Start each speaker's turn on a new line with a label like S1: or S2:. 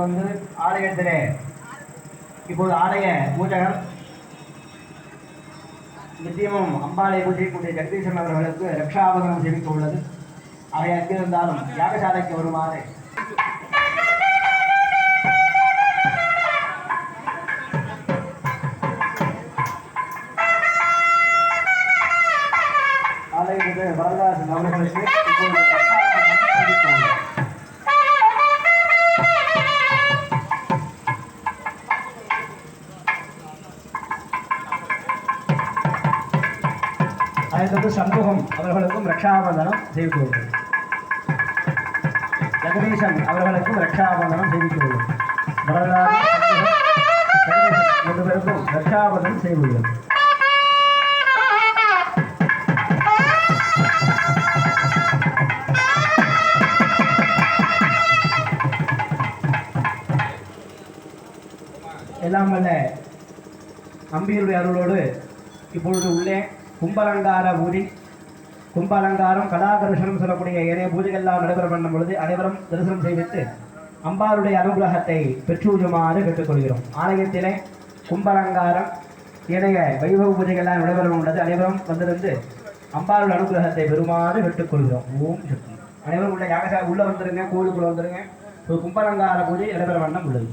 S1: வந்து ஆலயத்திலே இப்போது ஆலய பூஜகர் நித்தியமும் அம்பாலை பூஜைக்கூடிய ஜெகதீசன் அவர்களுக்கு ரக்ஷாபதனம் தெரிவிக்க உள்ளது. அவை அங்கிருந்தாலும் யாகசாலைக்கு வருமாறு ஆலயத்திலே வரதாசன் அவர்களுக்கு இப்போது அதற்கு சண்முகம் அவர்களுக்கும் ரக்ஷாபந்தனம் செய்துள்ளது. ஜெகதீசன் அவர்களுக்கும் ரக்ஷாபந்தனம் செய்துள்ளது. வரலாறு பேருக்கும் ரக்ஷாபந்தனம் செய்துள்ளது. எல்லாம் வல்ல அம்பியுடைய அருளோடு இப்பொழுது உள்ளே கும்பலங்கார பூஜை, கும்பலங்காரம் கலாகர்ஷனம் சொல்லக்கூடிய ஏனைய பூஜைகள்லாம் நடைபெற பண்ணும் பொழுது அனைவரும் தரிசனம் செய்வித்து அம்பாளுடைய அனுகிரகத்தை பெற்றுமாறு கேட்டுக்கொள்கிறோம். ஆலயத்திலே கும்பலங்காரம் ஏனைய வைபவ பூஜைகள்லாம் நடைபெற உள்ளது. அனைவரும் வந்திருந்து அம்பாளுடைய அனுகிரகத்தை பெறுமாறு கேட்டுக்கொள்கிறோம். ஓம் சக்தி. அனைவரும் உள்ள யாகசாலை உள்ள வந்துருங்க, கோவிலுக்குள்ள வந்துருங்க. ஒரு கும்பலங்கார பூஜை நடைபெற வண்ணம் உள்ளது.